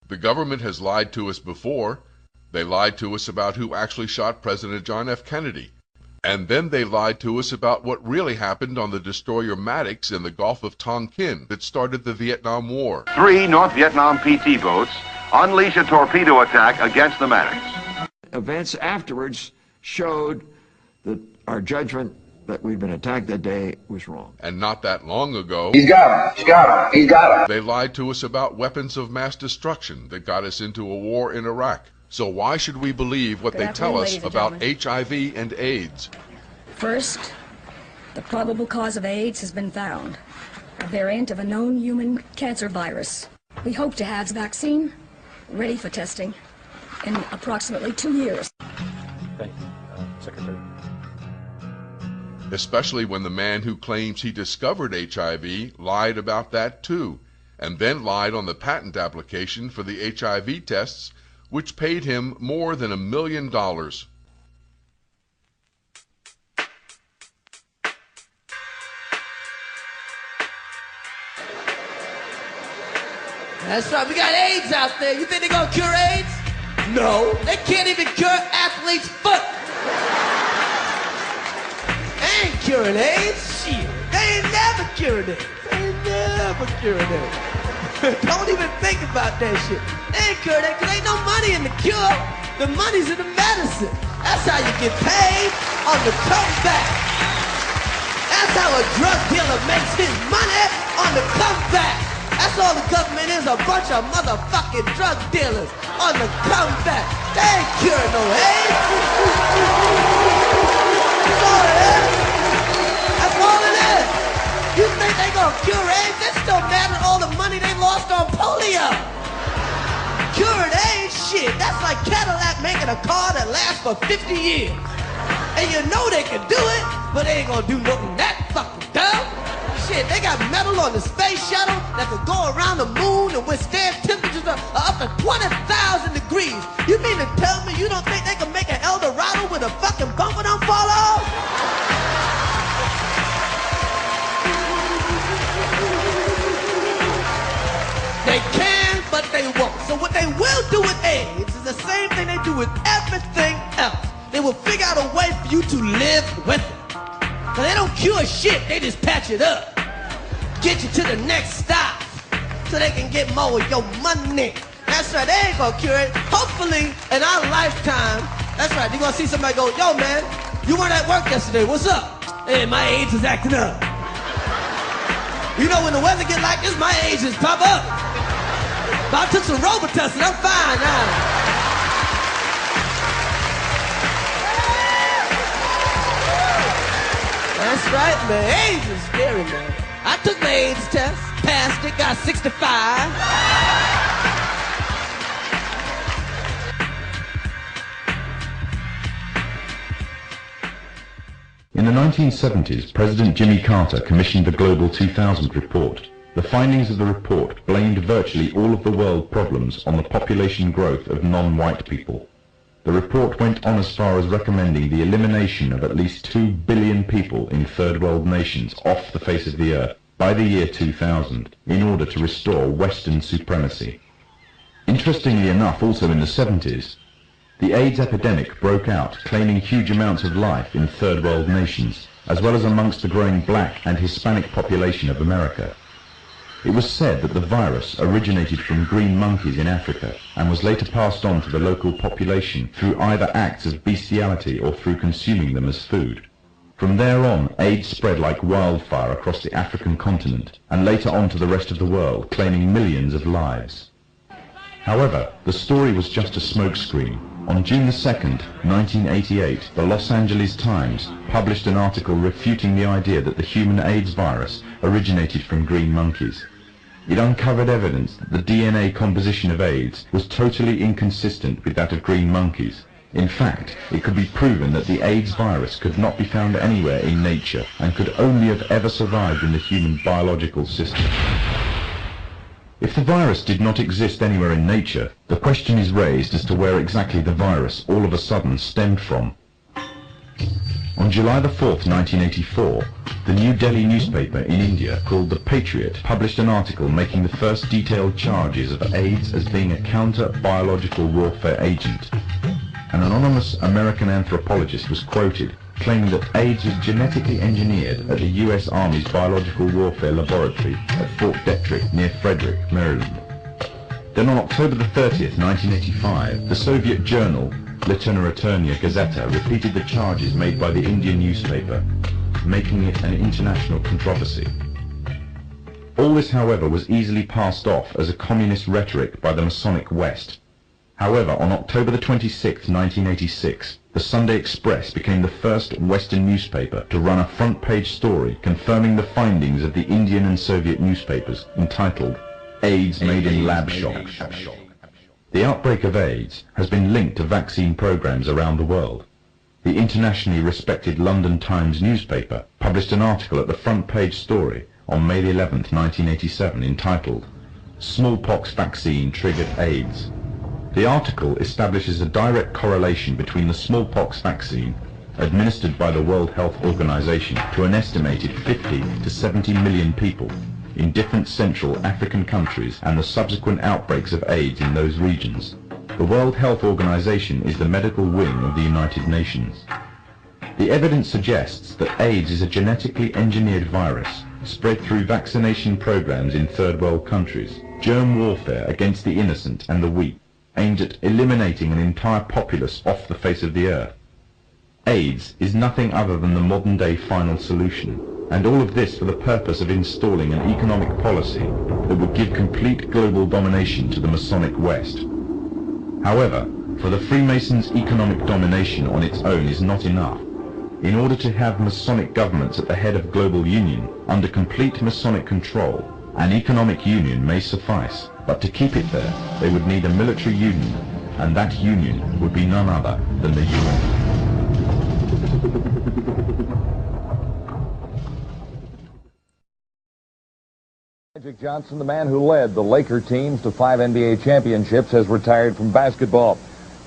The government has lied to us before. They lied to us about who actually shot President John F. Kennedy. And then they lied to us about what really happened on the destroyer Maddox in the Gulf of Tonkin that started the Vietnam War. 3 North Vietnam PT boats unleash a torpedo attack against the Maddox. Events afterwards showed that our judgment that we'd been attacked that day was wrong. And not that long ago, He's got him. He's got him. He's got him. they lied to us about weapons of mass destruction that got us into a war in Iraq. So why should we believe what they tell us about HIV and AIDS? First, the probable cause of AIDS has been found. A variant of a known human cancer virus. We hope to have the vaccine ready for testing in approximately 2 years. Thanks, Secretary. Especially when the man who claims he discovered HIV lied about that too, and then lied on the patent application for the HIV tests, which paid him more than $1 million. That's right, we got AIDS out there. You think they're gonna cure AIDS? No. They can't even cure athlete's foot. They ain't curing AIDS. Shit. They ain't never cured it. They ain't never cured it. Don't even think about that shit. They ain't cured it because ain't no money in the cure. The money's in the medicine. That's how you get paid on the comeback. That's how a drug dealer makes his money on the comeback. That's all the government is, a bunch of motherfucking drug dealers on the comeback. They ain't curing no AIDS. That's all it is. That's all it is. You think they gonna cure AIDS? They still mad at all the money they lost on polio. Curing AIDS, shit, that's like Cadillac making a car that lasts for 50 years. And you know they can do it, but they ain't gonna do nothing that fucking dumb. Shit, they got metal on the space shuttle that could go around the moon and withstand temperatures of up to 20,000 degrees. You mean to tell me you don't think they can make an El Dorado with a fucking bumper don't fall off? They can, but they won't. So what they will do with AIDS is the same thing they do with everything else. They will figure out a way for you to live with it. So they don't cure shit, they just patch it up. Get you to the next stop so they can get more of your money. That's right, they ain't gonna cure it. Hopefully, in our lifetime, that's right, you're gonna see somebody go, yo man, you weren't at work yesterday, what's up? Hey, my AIDS is acting up. You know when the weather get like this, my AIDS just pop up. But I took some Robitussin, I'm fine now. That's right, man. AIDS is scary, man. I took my AIDS test, passed it, got 65. In the 1970s, President Jimmy Carter commissioned the Global 2000 report. The findings of the report blamed virtually all of the world problems on the population growth of non-white people. The report went on as far as recommending the elimination of at least 2 billion people in third world nations off the face of the earth by the year 2000 in order to restore Western supremacy. Interestingly enough, also in the 70s, the AIDS epidemic broke out, claiming huge amounts of life in third world nations, as well as amongst the growing black and Hispanic population of America. It was said that the virus originated from green monkeys in Africa and was later passed on to the local population through either acts of bestiality or through consuming them as food. From there on, AIDS spread like wildfire across the African continent and later on to the rest of the world, claiming millions of lives. However, the story was just a smokescreen. On June 2nd, 1988, the Los Angeles Times published an article refuting the idea that the human AIDS virus originated from green monkeys. It uncovered evidence that the DNA composition of AIDS was totally inconsistent with that of green monkeys. In fact, it could be proven that the AIDS virus could not be found anywhere in nature and could only have ever survived in the human biological system. If the virus did not exist anywhere in nature, the question is raised as to where exactly the virus all of a sudden stemmed from. On July the 4th, 1984, the New Delhi newspaper in India called The Patriot published an article making the first detailed charges of AIDS as being a counter-biological warfare agent. An anonymous American anthropologist was quoted claiming that AIDS was genetically engineered at the U.S. Army's Biological Warfare Laboratory at Fort Detrick near Frederick, Maryland. Then on October the 30th, 1985, the Soviet journal Literaturia Gazeta repeated the charges made by the Indian newspaper, making it an international controversy. All this, however, was easily passed off as a communist rhetoric by the Masonic West. However, on October the 26th, 1986, the Sunday Express became the first Western newspaper to run a front-page story confirming the findings of the Indian and Soviet newspapers entitled AIDS Made in Lab Shop. The outbreak of AIDS has been linked to vaccine programs around the world. The internationally respected London Times newspaper published an article at the front-page story on May the 11th, 1987 entitled Smallpox Vaccine Triggered AIDS. The article establishes a direct correlation between the smallpox vaccine administered by the World Health Organization to an estimated 50 to 70 million people in different Central African countries and the subsequent outbreaks of AIDS in those regions. The World Health Organization is the medical wing of the United Nations. The evidence suggests that AIDS is a genetically engineered virus spread through vaccination programs in third world countries, germ warfare against the innocent and the weak, aimed at eliminating an entire populace off the face of the earth. AIDS is nothing other than the modern-day final solution, and all of this for the purpose of installing an economic policy that would give complete global domination to the Masonic West. However, for the Freemasons' economic domination on its own is not enough. In order to have Masonic governments at the head of global union under complete Masonic control, an economic union may suffice, but to keep it there, they would need a military union, and that union would be none other than the UN. Magic Johnson, the man who led the Laker teams to 5 NBA championships, has retired from basketball.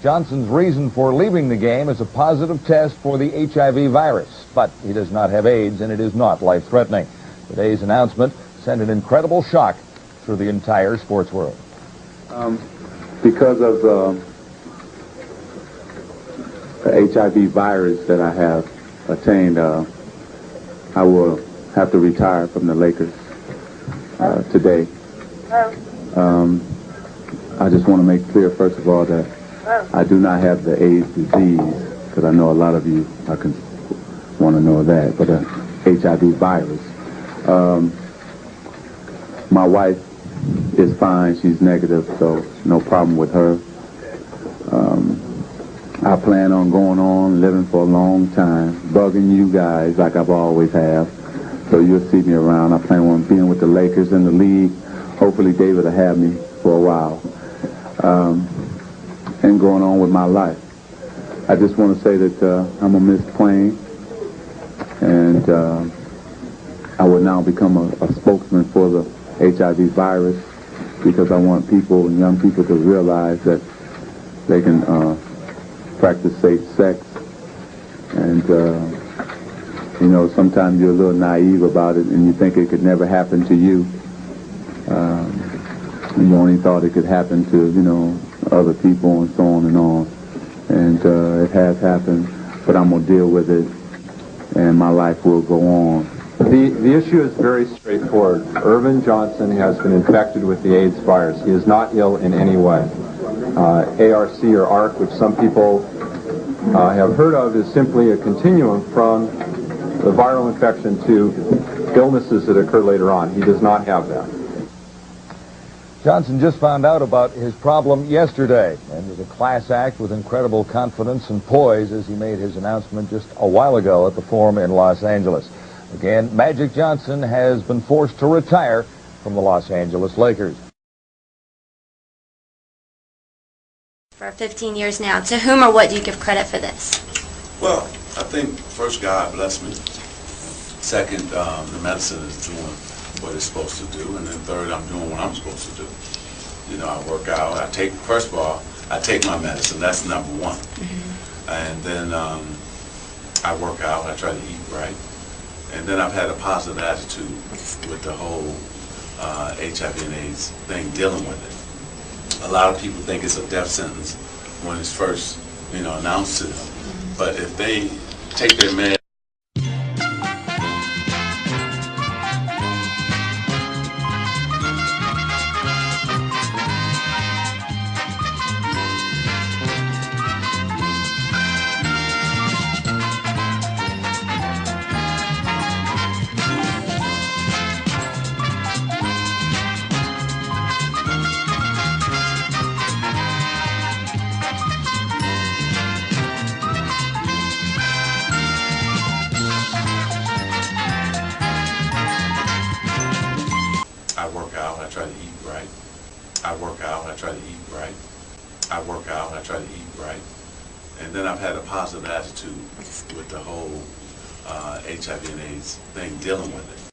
Johnson's reason for leaving the game is a positive test for the HIV virus, but he does not have AIDS, and it is not life-threatening. Today's announcement sent an incredible shock through the entire sports world. Because of the HIV virus that I have attained, I will have to retire from the Lakers today. I just want to make clear, first of all, that I do not have the AIDS disease, because I know a lot of you want to know that, but HIV virus. My wife is fine. She's negative, so no problem with her. I plan on going on, living for a long time, bugging you guys like I've always have. So you'll see me around. I plan on being with the Lakers in the league. Hopefully David will have me for a while. And going on with my life. I just want to say that I'm going to miss playing. And I will now become a spokesman for the HIV virus, because I want people and young people to realize that they can practice safe sex. And, you know, sometimes you're a little naive about it and you think it could never happen to you. You only thought it could happen to, you know, other people and so on and on. And it has happened, but I'm going to deal with it and my life will go on. The issue is very straightforward. Irvin Johnson has been infected with the AIDS virus. He is not ill in any way. ARC or ARC, which some people have heard of, is simply a continuum from the viral infection to illnesses that occur later on. He does not have that. Johnson just found out about his problem yesterday, and was a class act with incredible confidence and poise as he made his announcement just a while ago at the Forum in Los Angeles. Again, Magic Johnson has been forced to retire from the Los Angeles Lakers. For 15 years now, to whom or what do you give credit for this? Well, I think first God bless me. Second, the medicine is doing what it's supposed to do, and then third, I'm doing what I'm supposed to do. You know, I work out. First of all, I take my medicine. That's number one. Mm-hmm. And then I work out, I try to eat right. And then I've had a positive attitude with the whole HIV and AIDS thing, dealing with it. A lot of people think it's a death sentence when it's first, announced to them. But if they take their meds, I work out, I try to eat right. I work out, I try to eat right. I work out, I try to eat right. And then I've had a positive attitude with the whole HIV and AIDS thing, dealing with it.